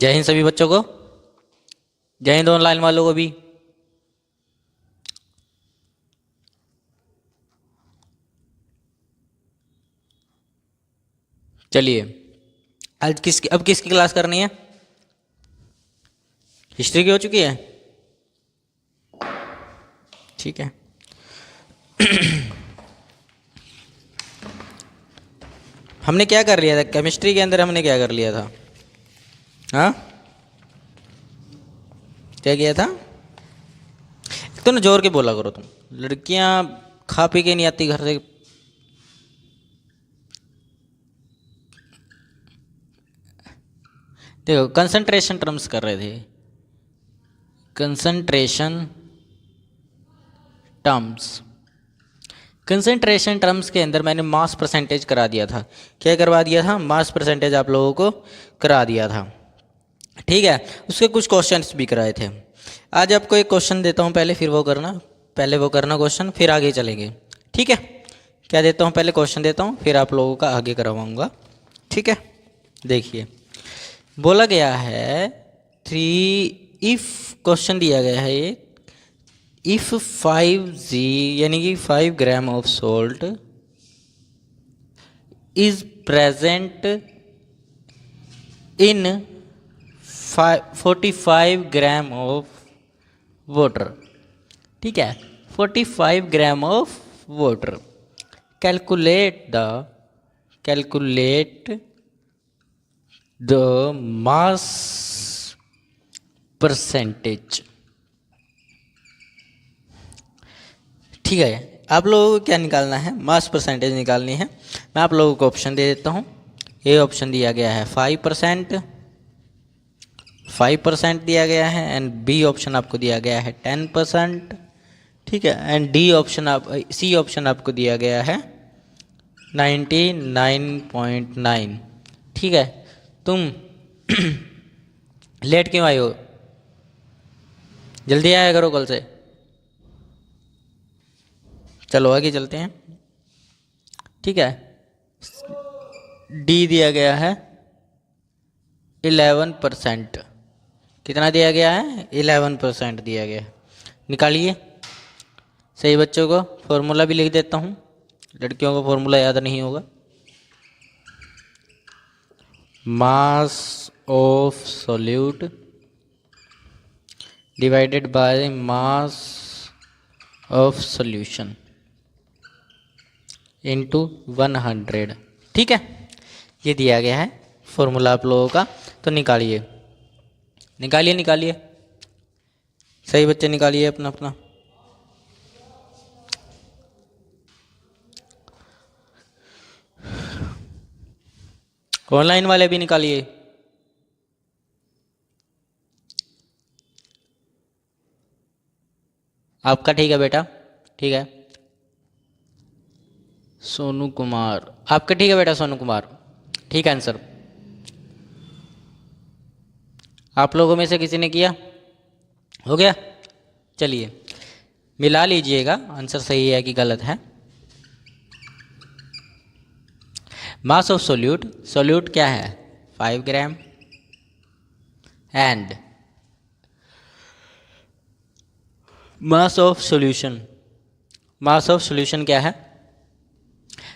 जय हिंद सभी बच्चों को। जय हिंद ऑनलाइन वालों को भी। चलिए आज अब किसकी क्लास करनी है? हिस्ट्री की हो चुकी है, ठीक है। हमने क्या कर लिया था केमिस्ट्री के अंदर? हमने क्या कर लिया था? हाँ, क्या किया था? तो ना जोर के बोला करो तुम। लड़कियां खा पी के नहीं आती घर से। देखो कंसंट्रेशन टर्म्स कर रहे थे। कंसंट्रेशन टर्म्स के अंदर मैंने मास परसेंटेज करा दिया था। क्या करवा दिया था? मास परसेंटेज आप लोगों को करा दिया था, ठीक है। उसके कुछ क्वेश्चंस भी कराए थे। आज आपको एक क्वेश्चन देता हूँ पहले, फिर वो करना। पहले वो करना क्वेश्चन, फिर आगे चलेंगे, ठीक है। क्या देता हूँ? पहले क्वेश्चन देता हूँ, फिर आप लोगों का आगे करवाऊँगा, ठीक है। देखिए बोला गया है क्वेश्चन दिया गया है ये, इफ 5g यानी कि 5 gram of salt is present in 45 gram of water, ठीक है। 45 gram of water. Calculate the mass percentage, ठीक है। आप लोगों को क्या निकालना है? मास परसेंटेज निकालनी है। मैं आप लोगों को ऑप्शन दे देता हूँ। ए ऑप्शन दिया गया है 5% दिया गया है, एंड बी ऑप्शन आपको दिया गया है 10%, ठीक है। एंड सी ऑप्शन आपको दिया गया है 99.9, ठीक है। तुम लेट क्यों आए हो? जल्दी आया करो कल से। चलो आगे चलते हैं, ठीक है। डी दिया गया है 11%। कितना दिया गया है? 11% दिया गया है। निकालिए सही बच्चों को। फॉर्मूला भी लिख देता हूँ, लड़कियों को फॉर्मूला याद नहीं होगा। Mass of solute divided by mass of solution into 100, ठीक है। ये दिया गया है फॉर्मूला आप लोगों का, तो निकालिए सही बच्चे, निकालिए अपना अपना। ऑनलाइन वाले भी निकालिए। आपका ठीक है बेटा, ठीक है। सोनू कुमार, आपका ठीक है बेटा सोनू कुमार, ठीक है। आंसर आप लोगों में से किसी ने किया? हो गया? चलिए मिला लीजिएगा, आंसर सही है कि गलत है। मास ऑफ सोल्यूट क्या है? 5 ग्राम। एंड मास ऑफ सॉल्यूशन क्या है?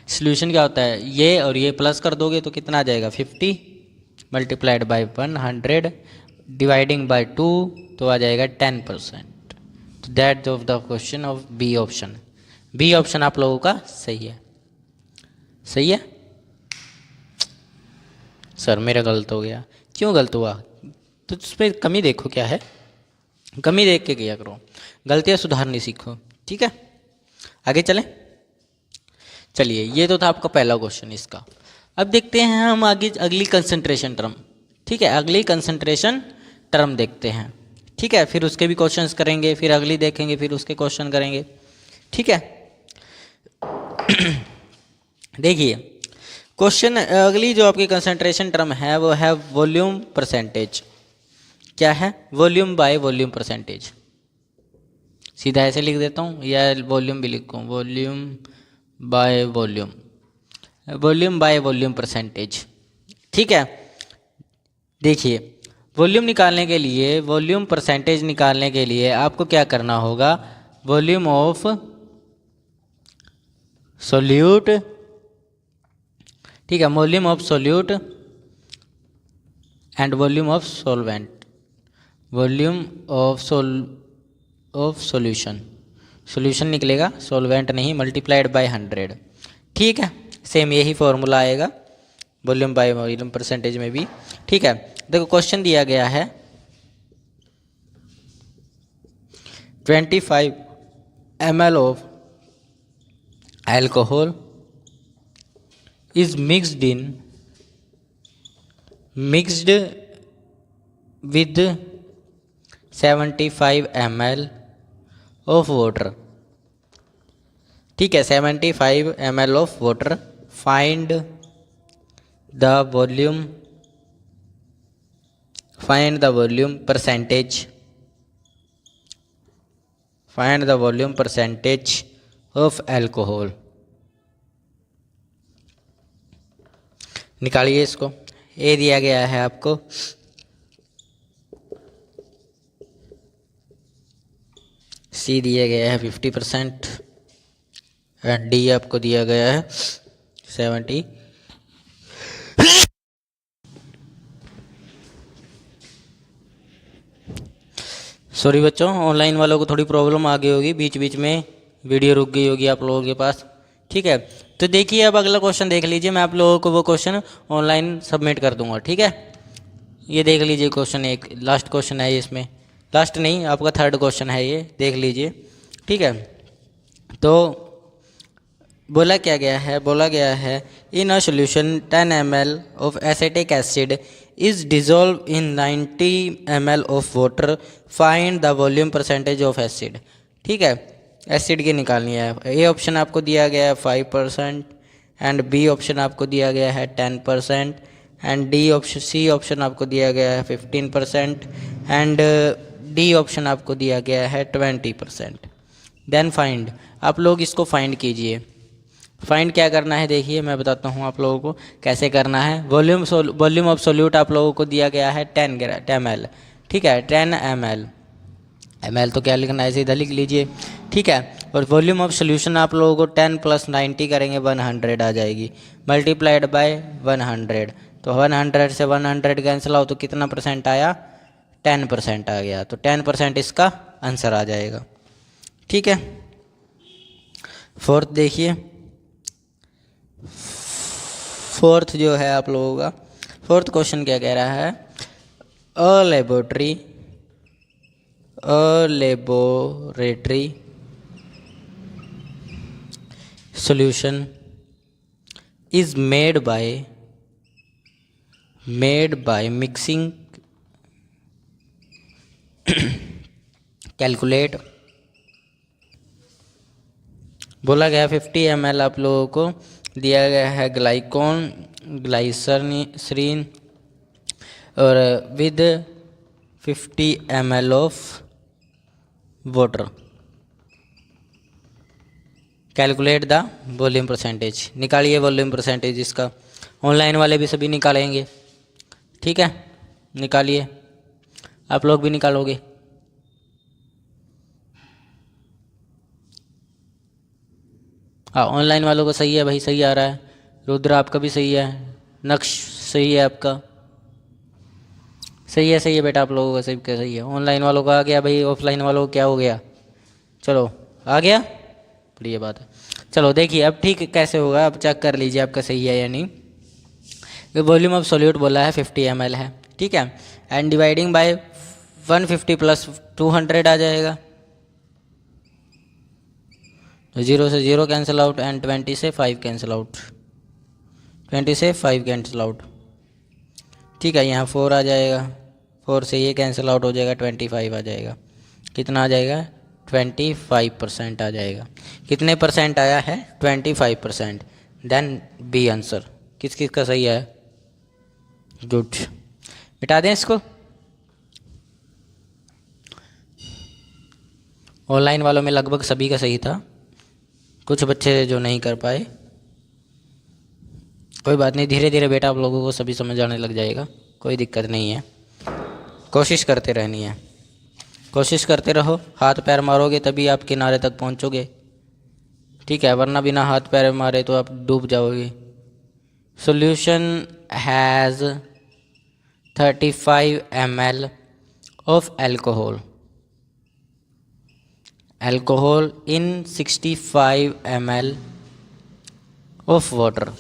सॉल्यूशन क्या होता है? ये और ये प्लस कर दोगे तो कितना आ जाएगा? 50 मल्टीप्लाइड बाय 100 डिवाइडिंग बाय 2 तो आ जाएगा 10%। तो that of the question of B option. B option आप लोगों का सही है। सही है सर, मेरा गलत हो गया। क्यों गलत हुआ? तो उस पर कमी देखो क्या है, कमी देख के किया करो, गलतियाँ सुधारनी सीखो, ठीक है। आगे चलें। चलिए ये तो था आपका पहला क्वेश्चन इसका। अब देखते हैं हम आगे अगली कंसंट्रेशन टर्म, ठीक है। अगली कंसंट्रेशन टर्म देखते हैं, ठीक है। फिर उसके भी क्वेश्चंस करेंगे, फिर अगली देखेंगे, फिर उसके क्वेश्चन करेंगे, ठीक है। देखिए क्वेश्चन अगली जो आपकी कंसंट्रेशन टर्म है वो है वॉल्यूम परसेंटेज। क्या है? Volume by volume percentage. सीधा ऐसे लिख देता हूँ या वॉल्यूम भी लिखूँ? वॉल्यूम बाय वॉल्यूम परसेंटेज, ठीक है। देखिए वॉल्यूम निकालने के लिए, वॉल्यूम परसेंटेज निकालने के लिए आपको क्या करना होगा, वॉल्यूम ऑफ सोल्यूट, ठीक है, volume of solute and volume of solvent, volume of solution, solution निकलेगा, सॉल्वेंट नहीं, मल्टीप्लाइड बाय 100। ठीक है, सेम यही फॉर्मूला आएगा वॉल्यूम बाय वॉल्यूम परसेंटेज में भी। ठीक है, देखो क्वेश्चन दिया गया है 25 ml of alcohol is mixed with 75 ml of water। ठीक है, 75 ml of water, find the volume percentage, find the volume percentage of alcohol। निकालिए इसको। ए दिया गया है आपको, सी दिया गया है 50% एंड डी आपको दिया गया है 70। सॉरी बच्चों, ऑनलाइन वालों को थोड़ी प्रॉब्लम आ गई होगी, बीच बीच में वीडियो रुक गई होगी आप लोगों के पास। ठीक है, तो देखिए अब अगला क्वेश्चन देख लीजिए, मैं आप लोगों को वो क्वेश्चन ऑनलाइन सबमिट कर दूंगा। ठीक है, ये देख लीजिए क्वेश्चन, एक लास्ट क्वेश्चन है इसमें, लास्ट नहीं आपका थर्ड क्वेश्चन है ये, देख लीजिए। ठीक है, तो बोला क्या गया है, बोला गया है in a solution 10 ml of acetic acid is dissolve in 90 ml of water, find the volume percentage of acid. ठीक है, एसिड की निकालनी है। ए ऑप्शन आपको दिया गया है 5% एंड बी ऑप्शन आपको दिया गया है 10% and D option, C option आपको दिया गया है 15% एंड डी ऑप्शन आपको दिया गया है 20%। देन फाइंड, आप लोग इसको फाइंड कीजिए। फाइंड क्या करना है देखिए, मैं बताता हूँ आप लोगों को कैसे करना है। वॉल्यूम ऑफ सोल्यूट आप लोगों को दिया गया है 10 ml। ठीक है, 10 ml तो क्या लिखना है, सीधा लिख लीजिए। ठीक है, और वॉल्यूम ऑफ सोल्यूशन आप लोगों को 10 + 90 करेंगे 100 आ जाएगी, मल्टीप्लाइड बाय 100। तो 100 से 100 कैंसिल आओ तो कितना परसेंट आया, 10% आ गया, तो 10% इसका आंसर आ जाएगा। ठीक है, फोर्थ देखिए, फोर्थ जो है आप लोगों का फोर्थ क्वेश्चन क्या कह रहा है, a laboratory solution is made by mixing calculate, बोला गया 50 ml आप लोगों को दिया गया है ग्लाइसरीन और with 50 ml of water, calculate the volume percentage. निकालिए वॉल्यूम परसेंटेज इसका, ऑनलाइन वाले भी सभी निकालेंगे। ठीक है, निकालिए, आप लोग भी निकालोगे। हाँ, ऑनलाइन वालों को सही है भाई, सही आ रहा है। रुद्र आपका भी सही है, नक्श सही है आपका, सही है बेटा, आप लोगों का सही क्या सही है। ऑनलाइन वालों का आ गया भाई, ऑफलाइन वालों को क्या हो गया, चलो आ गया, बढ़िया बात है। चलो देखिए अब ठीक कैसे होगा, अब चेक कर लीजिए आपका सही है या नहीं। वॉल्यूम ऑफ सोल्यूट बोला है 50 ml है। ठीक है, एंड डिवाइडिंग बाय 150 + 200 आ जाएगा, तो 0 से 0 कैंसिल आउट एंड 20 से 5 कैंसिल आउट, 20 से 5 कैंसिल आउट। ठीक है, यहाँ 4 आ जाएगा, 4 से ये कैंसिल आउट हो जाएगा, 25 आ जाएगा। कितना आ जाएगा, 25% आ जाएगा। कितने परसेंट आया है, 25%। देन बी आंसर, किस किस का सही है, गुड। मिटा दें इसको, ऑनलाइन वालों में लगभग सभी का सही था, कुछ बच्चे जो नहीं कर पाए, कोई बात नहीं, धीरे धीरे बेटा आप लोगों को सभी समझ आने लग जाएगा, कोई दिक्कत नहीं है। कोशिश करते रहनी है, कोशिश करते रहो, हाथ पैर मारोगे तभी आप किनारे तक पहुंचोगे, ठीक है, वरना बिना हाथ पैर मारे तो आप डूब जाओगे। Solution has 35 ml of alcohol in 65 ml of water,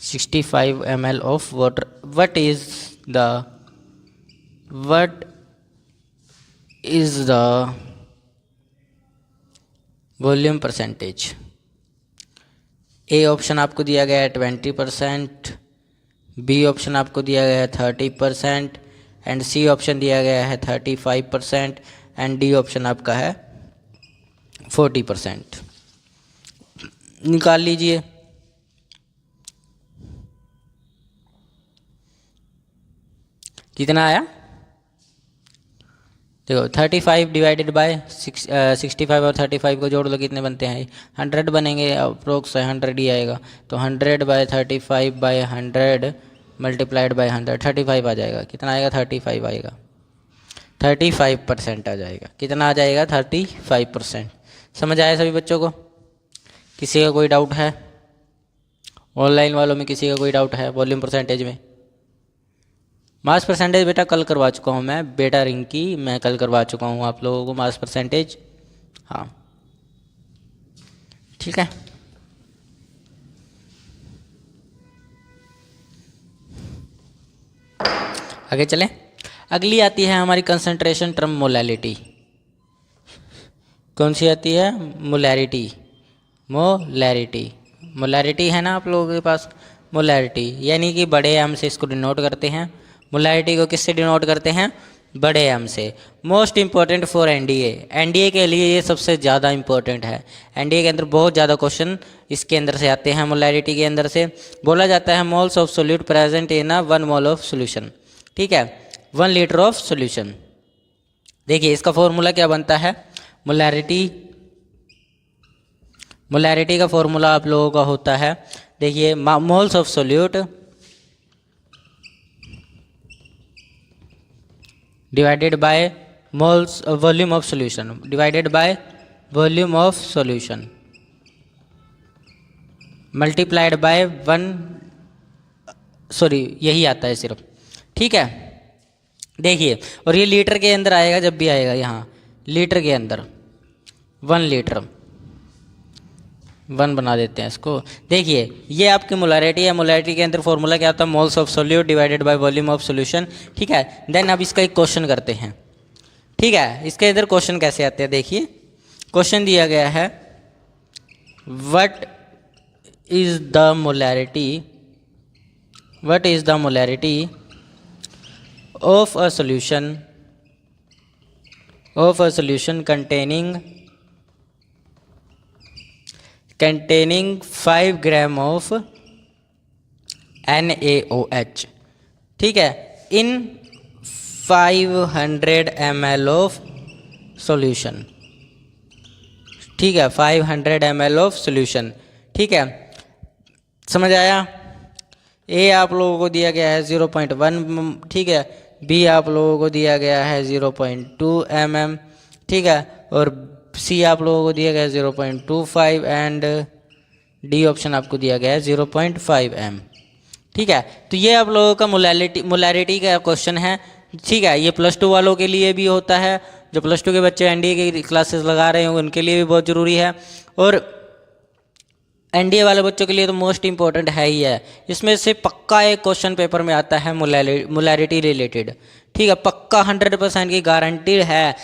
65 ml of water. What is the volume percentage? A option आपको दिया गया है 20%, बी ऑप्शन आपको दिया गया है 30% एंड सी ऑप्शन दिया गया है 35% एंड डी ऑप्शन आपका है 40%। निकाल लीजिए। कितना आया? देखो 35 डिवाइडेड बाय 65 और 35 को जोड़ लो, कितने बनते हैं? 100 बनेंगे, अप्रोक्स 100 ही आएगा। तो 100 बाय 35 बाय 100 मल्टीप्लाइड बाय 100, 35 आ जाएगा। कितना आएगा? 35 आएगा, 35% आ जाएगा। कितना आ जाएगा? 35%। समझ आया सभी बच्चों को? किसी का कोई डाउट है? ऑनलाइन वालों में किसी का कोई डाउट है वॉल्यूम परसेंटेज में? मास परसेंटेज बेटा कल करवा चुका हूँ मैं, बेटा रिंकी, मैं कल करवा चुका हूँ आप लोगों को मास परसेंटेज। हाँ ठीक है। आगे चलें। अगली आती है हमारी कंसंट्रेशन टर्म मोलैलिटी। कौन सी आती है? मोलैरिटी। मोलैरिटी है ना आप लोगों के पास? मोलैरिटी यानी कि बड़े एम से इसको डिनोट करते हैं। मोलैरिटी को किससे डिनोट करते हैं? बड़े एम से। Most important for NDA, NDA के लिए ये सबसे ज़्यादा इंपॉर्टेंट है। एनडीए के अंदर बहुत ज़्यादा क्वेश्चन इसके अंदर से आते हैं। मोलैरिटी के अंदर से बोला जाता है moles of solute present in 1 mole of solution, ठीक है, 1 लीटर ऑफ सोल्यूशन। देखिए इसका फॉर्मूला क्या बनता है? मोलैरिटी का फॉर्मूला आप लोगों का होता है, देखिए, moles of solute divided by moles volume of solution, divided by volume of solution multiplied by 1, sorry यही आता है सिर्फ, ठीक है। देखिए और ये लीटर के अंदर आएगा, जब भी आएगा यहाँ लीटर के अंदर 1 लीटर, 1 बना देते हैं इसको। देखिए ये आपकी मोलैरिटी है। मोलैरिटी के अंदर फॉर्मूला क्या होता है? Moles of solute divided by volume of solution, ठीक है। देन अब इसका एक क्वेश्चन करते हैं, ठीक है। इसके अंदर क्वेश्चन कैसे आते हैं? देखिए क्वेश्चन दिया गया है, what is the molarity of a solution containing 5 gram of NaOH, ठीक है, इन 500 ml ऑफ सॉल्यूशन, ठीक है, 500 ml ऑफ सॉल्यूशन, ठीक है। समझ आया? ए आप लोगों को दिया गया है 0.1, ठीक है, बी आप लोगों को दिया गया है 0.2 mm, ठीक है, और सी आप लोगों को दिया गया है 0.25 एंड डी ऑप्शन आपको दिया गया है 0.5 m, ठीक है। तो ये आप लोगों का मोलैरिटी का क्वेश्चन है, ठीक है। ये +2 वालों के लिए भी होता है, जो +2 के बच्चे एनडीए की क्लासेस लगा रहे हैं उनके लिए भी बहुत ज़रूरी है, और एनडीए वाले बच्चों के लिए तो मोस्ट इंपॉर्टेंट है ही है। इसमें से पक्का एक क्वेश्चन पेपर में आता है मोलैरिटी रिलेटेड, ठीक है, पक्का 100% की गारंटी है।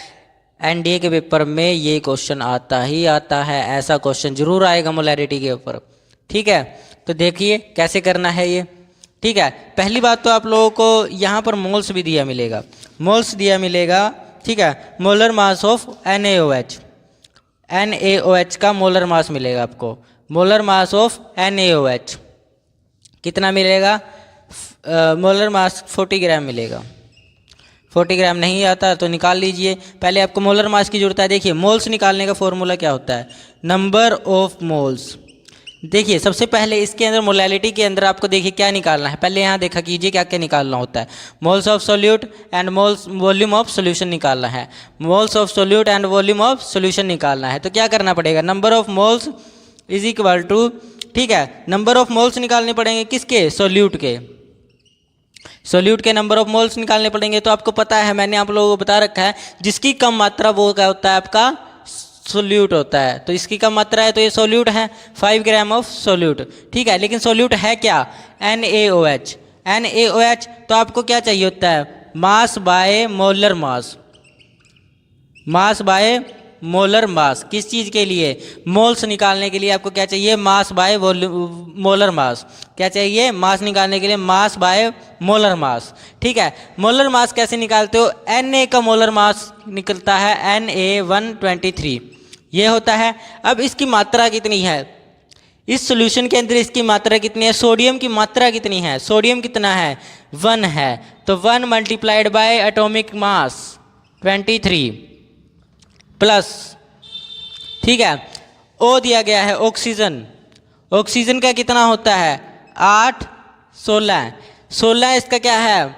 एनडीए के पेपर में ये क्वेश्चन आता ही आता है, ऐसा क्वेश्चन जरूर आएगा मोलैरिटी के ऊपर, ठीक है। तो देखिए कैसे करना है ये, ठीक है। पहली बात तो आप लोगों को यहाँ पर मोल्स भी दिया मिलेगा, ठीक है। मोलर मास ऑफ NaOH का मोलर मास मिलेगा आपको, मोलर मास ऑफ NaOH कितना मिलेगा? मोलर मास 40 ग्राम मिलेगा। 40 ग्राम नहीं आता तो निकाल लीजिए। पहले आपको मोलर मास की जरूरत है। देखिए मोल्स निकालने का फॉर्मूला क्या होता है? नंबर ऑफ मोल्स, देखिए सबसे पहले इसके अंदर मोलैलिटी के अंदर आपको देखिए क्या निकालना है, पहले यहाँ देखा कीजिए क्या क्या निकालना होता है। Moles of solute and moles volume of solution निकालना है, moles of solute and volume of solution निकालना है। तो क्या करना पड़ेगा, number of moles is equal to, ठीक है, नंबर ऑफ मोल्स निकालने पड़ेंगे किसके, सोल्यूट के, सोल्यूट के नंबर ऑफ मोल्स निकालने पड़ेंगे। तो आपको पता है, मैंने आप लोगों को बता रखा है, जिसकी कम मात्रा वो क्या होता है आपका सोल्यूट होता है। तो इसकी कम मात्रा है तो ये सोल्यूट है, 5 ग्राम ऑफ सोल्यूट, ठीक है। लेकिन सोल्यूट है क्या, NaOH, NaOH। तो आपको क्या चाहिए होता है, mass by molar mass, mass by molar mass. किस चीज़ के लिए, मोल्स निकालने के लिए आपको क्या चाहिए, मास बाय मोलर मास। क्या चाहिए, मास निकालने के लिए मास बाय मोलर मास, ठीक है। मोलर मास कैसे निकालते हो, Na का मोलर मास निकलता है Na123, ये होता है। अब इसकी मात्रा कितनी है, इस सॉल्यूशन के अंदर इसकी मात्रा कितनी है, सोडियम की मात्रा कितनी है, सोडियम कितना है, 1 है। तो 1 multiplied by atomic mass 23 plus, ठीक है, O दिया गया है ऑक्सीजन, ऑक्सीजन का कितना होता है 8, 16, 16 इसका क्या है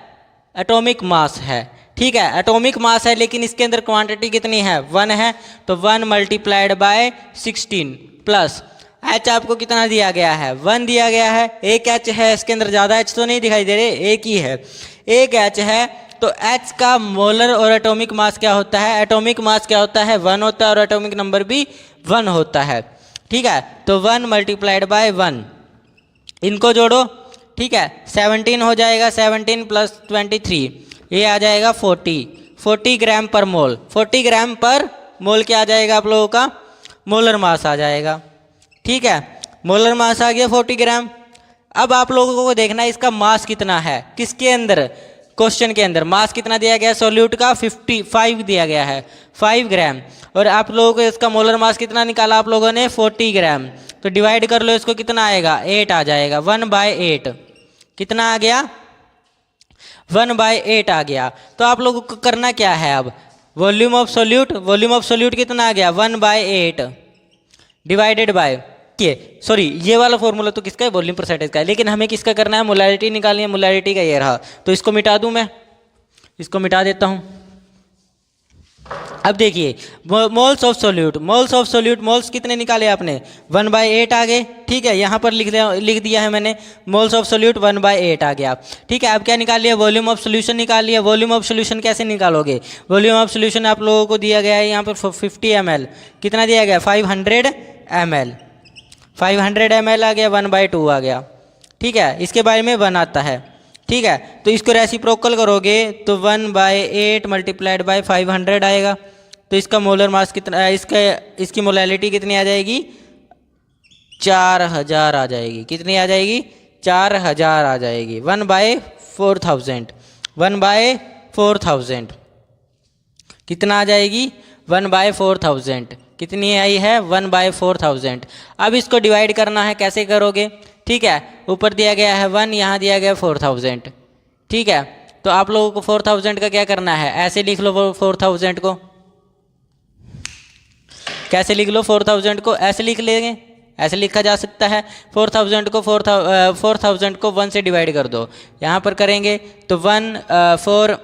एटॉमिक मास है, ठीक है, एटॉमिक मास है। लेकिन इसके अंदर क्वांटिटी कितनी है, 1 है। तो 1 मल्टीप्लाइड बाय 16 प्लस H आपको कितना दिया गया है, 1 दिया गया है। एक H है इसके अंदर, ज़्यादा H तो नहीं दिखाई दे रहे, एक ही है, एक H है। तो H का मोलर और एटॉमिक मास क्या होता है, एटॉमिक मास क्या होता है 1 होता है और एटॉमिक नंबर भी 1 होता है, ठीक है। तो 1 मल्टीप्लाइड बाय 1, इनको जोड़ो, ठीक है, 17 हो जाएगा, 17 प्लस 23 ये आ जाएगा 40 ग्राम पर मोल, 40 ग्राम पर मोल क्या आ जाएगा आप लोगों का, मोलर मास आ जाएगा, ठीक है। मोलर मास आ गया 40 ग्राम। अब आप लोगों को देखना है इसका मास कितना है, किसके अंदर, क्वेश्चन के अंदर मास कितना दिया गया है, सोल्यूट का 55 दिया गया है, 5 ग्राम। और आप लोगों को इसका मोलर मास कितना निकाला आप लोगों ने, 40 ग्राम। तो डिवाइड कर लो इसको, कितना आएगा 8 आ जाएगा, 1/8 कितना आ गया, 1/8 आ गया। तो आप लोगों को करना क्या है अब, volume of solute, volume of solute कितना आ गया 1/8 डिवाइडेड बाय, सॉरी ये वाला फॉर्मूला तो किसका है, वॉल्यूम परसेंटेज का है, लेकिन हमें किसका करना है, मोलैरिटी निकालनी है, मोलैरिटी का ये रहा। तो इसको मिटा दूं मैं, इसको मिटा देता हूं। अब देखिए moles of solute, moles of solute, moles कितने निकाले आपने 1/8 आ गए, ठीक है। यहाँ पर लिख दिया है मैंने, मोल्स ऑफ सोल्यूट 1/8 आ गया, ठीक है। अब क्या निकाल लिया, वॉल्यूम ऑफ सोल्यूशन निकाल लिया। वॉल्यूम ऑफ सोल्यूशन कैसे निकालोगे, वॉल्यूम ऑफ सोल्यूशन आप लोगों को दिया गया है यहाँ पर 50 ml, कितना दिया गया 500 ml, 500 ml आ गया, 1/2 आ गया, ठीक है। इसके बारे में 1 आता है, ठीक है। तो इसको रेसिप्रोकल करोगे तो 1/8 मल्टीप्लाइड बाय 500 आएगा। तो इसका मोलर मास कितना, इसकी मोलैलिटी कितनी आ जाएगी, 4000 आ जाएगी, कितनी आ जाएगी 4000 आ जाएगी, 1/4000, 1/4000 कितना आ जाएगी 1/4000, कितनी आई है 1/4000। अब इसको डिवाइड करना है, कैसे करोगे, ठीक है। ऊपर दिया गया है 1, यहाँ दिया गया 4000, ठीक है। तो आप लोगों को 4000 का क्या करना है, ऐसे लिख लो 4000 को, कैसे लिख लो 4000 को, ऐसे लिख लेंगे, ऐसे लिखा जा सकता है। 4000 को 4000 को 1 से डिवाइड कर दो, यहाँ पर करेंगे तो 1 4,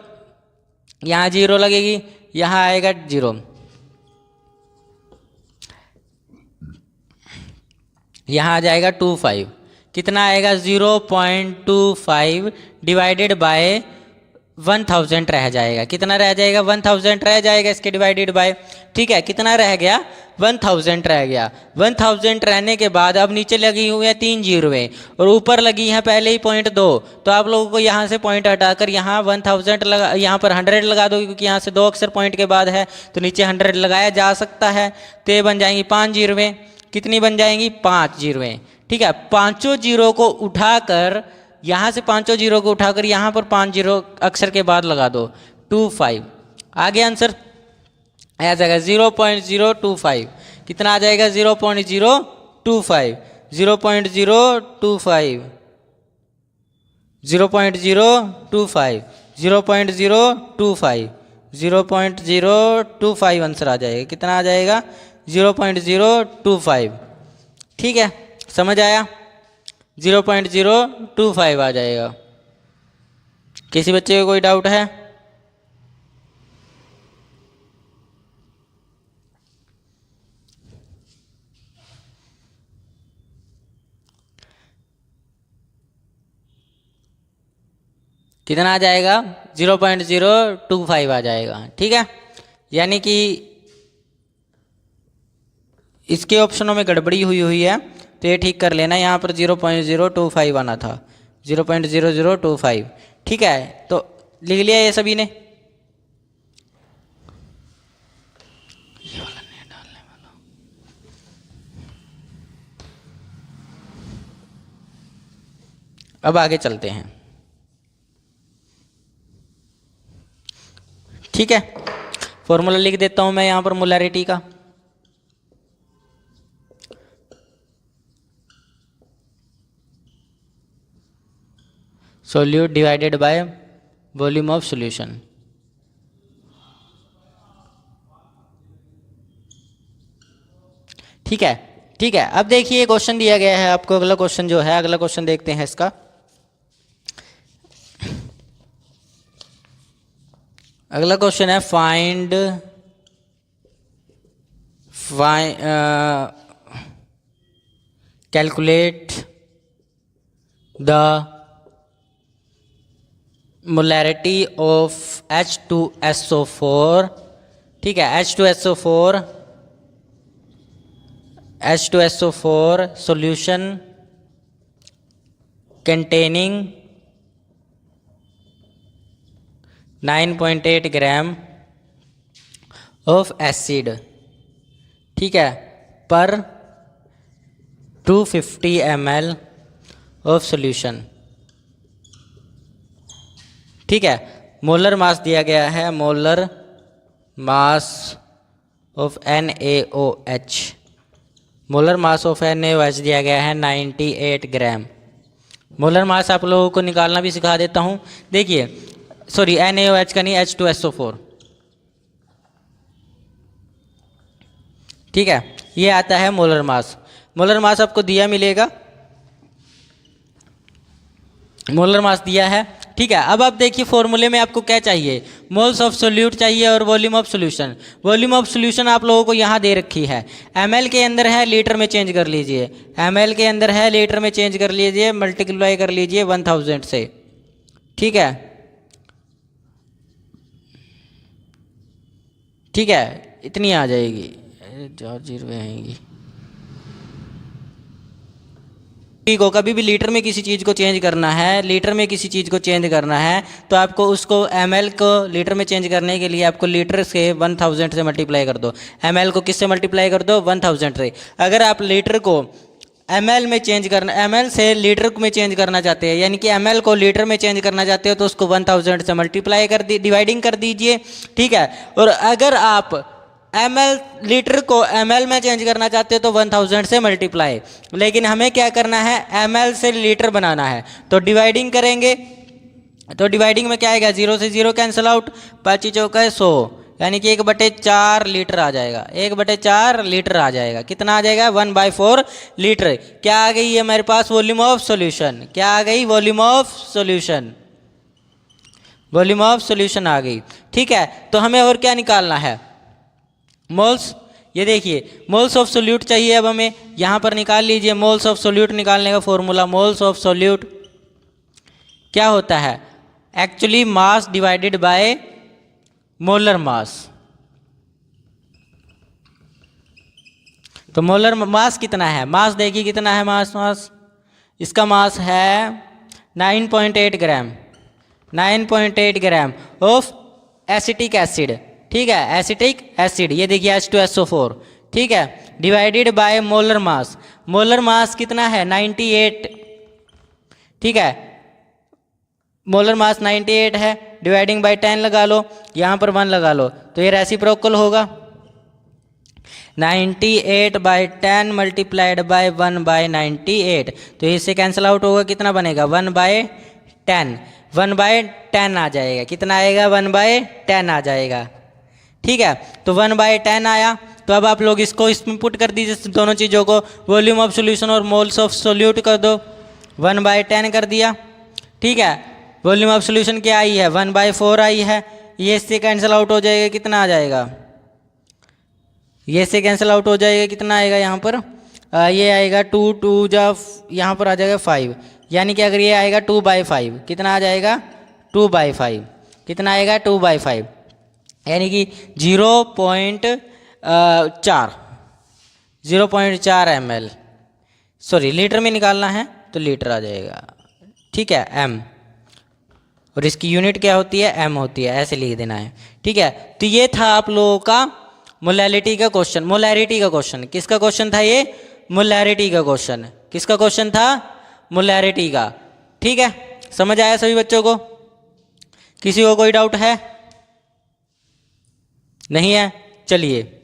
यहाँ 0 लगेगी, यहाँ आएगा 0, यहाँ आ जाएगा 25, कितना आएगा 0.25 डिवाइडेड बाय 1000 रह जाएगा, कितना रह जाएगा 1000 रह जाएगा इसके डिवाइडेड बाय, ठीक है। कितना रह गया 1000 रह गया। 1000 रहने के बाद अब नीचे लगी हुई है 3 जीरोएं और ऊपर लगी है पहले ही 0.2। तो आप लोगों को यहाँ से पॉइंट हटाकर यहाँ 1000 लगा, यहाँ पर 100 लगा दो, क्योंकि यहाँ से 2 अक्षर पॉइंट के बाद है तो नीचे 100 लगाया जा सकता है। तो ये बन जाएंगी 5 जीरोएं, कितनी बन जाएंगी 5 जीरोएं, ठीक है। पांचों जीरो को उठाकर, यहाँ से पांचों जीरो को उठाकर यहाँ पर 5 जीरो अक्षर के बाद लगा दो, 25 आ गया आंसर, आ जाएगा 0.025, कितना आ जाएगा 0.025, 0.025, 0.025, 0.025, 0.025 आंसर आ जाएगा, कितना आ जाएगा 0.025, ठीक है। समझ आया? 0.025 आ जाएगा। किसी बच्चे को कोई डाउट है? कितना आ जाएगा? 0.025 आ जाएगा। ठीक है, यानी कि इसके ऑप्शनों में गड़बड़ी हुई है, तो ये ठीक कर लेना। यहाँ पर 0.025 आना था, 0.0025। ठीक है, तो लिख लिया ये सभी ने? ये वाला नहीं डालने वाला। अब आगे चलते हैं। ठीक है, फॉर्मूला लिख देता हूं मैं यहाँ पर मोलैरिटी का। Solute divided by volume of solution. ठीक है, ठीक है। अब देखिए क्वेश्चन दिया गया है आपको। अगला क्वेश्चन जो है, अगला क्वेश्चन देखते हैं इसका। अगला क्वेश्चन है find calculate the molarity of H2SO4। ठीक है, H2SO4 solution containing 9.8 gram of acid. ठीक है, पर 250 ml ऑफ सॉल्यूशन। ठीक है, मोलर मास दिया गया है, molar mass of NaOH। Molar mass of NaOH दिया गया है 98 ग्राम। मोलर मास आप लोगों को निकालना भी सिखा देता हूँ। देखिए, सॉरी NaOH का नहीं, H2SO4। ठीक है, ये आता है मोलर मास। मोलर मास आपको दिया मिलेगा, मोलर मास दिया है। ठीक है, अब आप देखिए फॉर्मूले में आपको क्या चाहिए, मोल्स ऑफ सोल्यूट चाहिए और volume of solution. Volume of solution आप लोगों को यहाँ दे रखी है, ml के अंदर है, लीटर में चेंज कर लीजिए। ml के अंदर है, लीटर में चेंज कर लीजिए, मल्टीप्लाई कर लीजिए 1000 से। ठीक है, ठीक है, इतनी आ जाएगी, 4 आएंगी। को कभी भी लीटर में किसी चीज़ को चेंज करना है, लीटर में किसी चीज़ को चेंज करना है, तो आपको उसको ml को लीटर में चेंज करने के लिए आपको लीटर से 1000 से मल्टीप्लाई कर दो। ml को किससे मल्टीप्लाई कर दो? 1000 से। अगर आप लीटर को ml में चेंज करना, ml से लीटर में चेंज करना चाहते हैं, यानी कि ml को लीटर में चेंज करना चाहते हो, तो उसको 1000 से मल्टीप्लाई कर दी, डिवाइडिंग कर दीजिए। ठीक है, और अगर आप ml लीटर को ml में चेंज करना चाहते हो तो 1000 से मल्टीप्लाई। लेकिन हमें क्या करना है, ml से लीटर बनाना है, तो डिवाइडिंग करेंगे। तो डिवाइडिंग में क्या आएगा, 0 से 0 कैंसिल आउट, 5 चौका 100, यानी कि 1/4 लीटर आ जाएगा। 1/4 लीटर आ जाएगा। कितना आ जाएगा? 1/4 लीटर। क्या आ गई है मेरे पास? Volume of solution. क्या आ गई? Volume of solution. Volume of solution आ गई। ठीक है, तो हमें और क्या निकालना है? मोल्स। ये देखिए, मोल्स ऑफ सोल्यूट चाहिए। अब हमें यहाँ पर निकाल लीजिए मोल्स ऑफ सोल्यूट निकालने का फॉर्मूला। मोल्स ऑफ सोल्यूट क्या होता है? Actually mass divided by molar mass. तो मोलर मास कितना है? मास देखिए कितना है मास इसका मास है 9.8 ग्राम। 9.8 ग्राम ऑफ एसिटिक एसिड। ठीक है, एसिटिक एसिड, ये देखिए H2SO4। ठीक है, divided by molar mass. Molar mass कितना है? 98। ठीक है, मोलर मास 98 है, डिवाइडिंग बाय 10 लगा लो, यहाँ पर 1 लगा लो, तो ये रेसिप्रोकल होगा। 98/10 मल्टीप्लाइड बाय 1/98, तो इससे कैंसिल आउट होगा। कितना बनेगा? 1/10। 1/10 आ जाएगा। कितना आएगा? 1/10 आ जाएगा। ठीक है, तो 1/10 आया। तो अब आप लोग इसको इसमें पुट कर दीजिए दोनों चीज़ों को, वॉल्यूम ऑफ सोल्यूशन और मोल्स ऑफ सोल्यूट कर दो, 1/10 कर दिया। ठीक है, वॉल्यूम ऑफ सोल्यूशन क्या आई है, 1/4 आई है। ये इससे कैंसिल आउट हो जाएगा, कितना आ जाएगा, ये इससे कैंसिल आउट हो जाएगा, कितना आएगा यहाँ पर, ये आएगा 2 2 जा यहाँ पर आ जाएगा 5, यानी कि अगर ये आएगा 2/5 कितना आ जाएगा 2/5, कितना आएगा 2/5, यानी कि 0.4 ml, सॉरी लीटर में निकालना है तो लीटर आ जाएगा। ठीक है, एम, और इसकी यूनिट क्या होती है, एम होती है, ऐसे लिख देना है। ठीक है, तो ये था आप लोगों का मोलैरिटी का क्वेश्चन, मोलैरिटी का क्वेश्चन। किसका क्वेश्चन था ये, मोलैरिटी का क्वेश्चन। किसका क्वेश्चन था, मोलैरिटी का। ठीक है, समझ आया सभी बच्चों को, किसी को कोई डाउट है, नहीं है, चलिए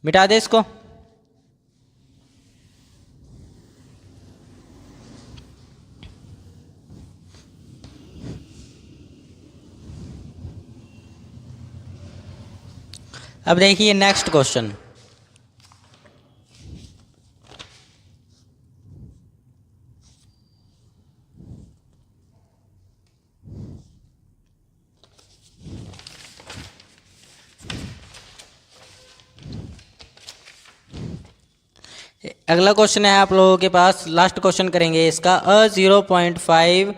मिटा दे इसको। अब देखिए नेक्स्ट क्वेश्चन, अगला क्वेश्चन है आप लोगों के पास, लास्ट क्वेश्चन करेंगे इसका। 0.5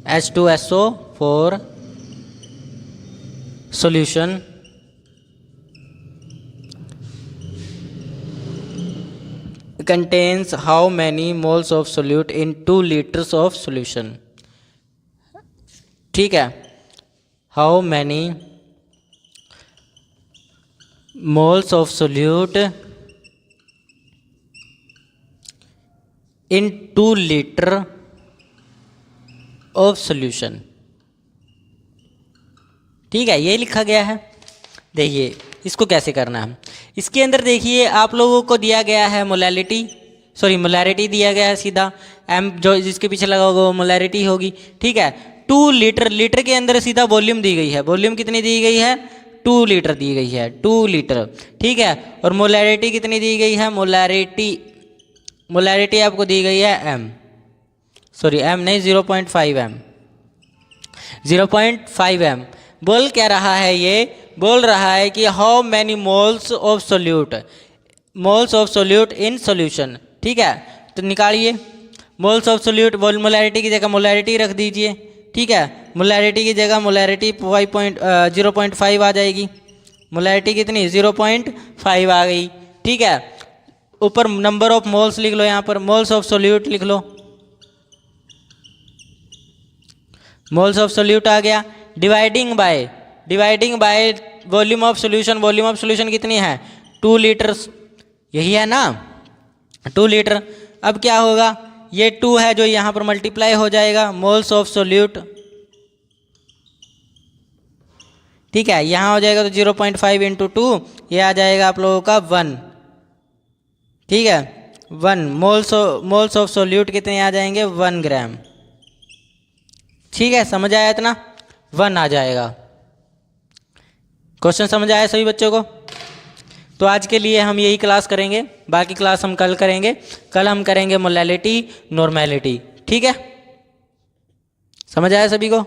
H2SO4 solution contains how many moles of solute in 2 liters of solution। ठीक है, how many moles of solute in 2 liter of solution। ठीक है, ये लिखा गया है। देखिए इसको कैसे करना है, इसके अंदर देखिए आप लोगों को दिया गया है मोलैरिटी दिया गया है सीधा, एम जो जिसके पीछे लगा होगा वो मोलैरिटी होगी। ठीक है, 2 लीटर के अंदर सीधा वॉल्यूम दी गई है, वॉल्यूम कितनी दी गई है, 2 लीटर दी गई है, 2 लीटर। ठीक है, और मोलैरिटी कितनी दी गई है, मोलैरिटी आपको दी गई है एम नहीं 0.5 m, 0.5 m। बोल क्या रहा है, ये बोल रहा है कि how many moles of solute in solution. ठीक है, तो निकालिए मोल्स ऑफ सोल्यूट, मोलैरिटी की जगह मोलैरिटी रख दीजिए। ठीक है, मोलैरिटी की जगह मोलैरिटी 0.5 आ जाएगी, मोलैरिटी कितनी 0.5 आ गई। ठीक है, ऊपर नंबर ऑफ मोल्स लिख लो, यहाँ पर मोल्स ऑफ सोल्यूट लिख लो, मोल्स ऑफ सोल्यूट आ गया। Dividing by volume of solution कितनी है 2 लीटर्स, यही है ना 2 लीटर। अब क्या होगा, ये 2 है जो यहाँ पर मल्टीप्लाई हो जाएगा, मोल्स ऑफ सोल्यूट। ठीक है, यहाँ हो जाएगा तो 0.5 × 2, ये आ जाएगा आप लोगों का 1। ठीक है, 1 मोल्स ऑफ सोल्यूट कितने आ जाएंगे, 1 ग्राम। ठीक है, समझ आया इतना, 1 आ जाएगा। क्वेश्चन समझ आया सभी बच्चों को। तो आज के लिए हम यही क्लास करेंगे, बाकी क्लास हम कल करेंगे। कल हम करेंगे मोलैरिटी, नॉर्मेलिटी। ठीक है, समझ आया सभी को।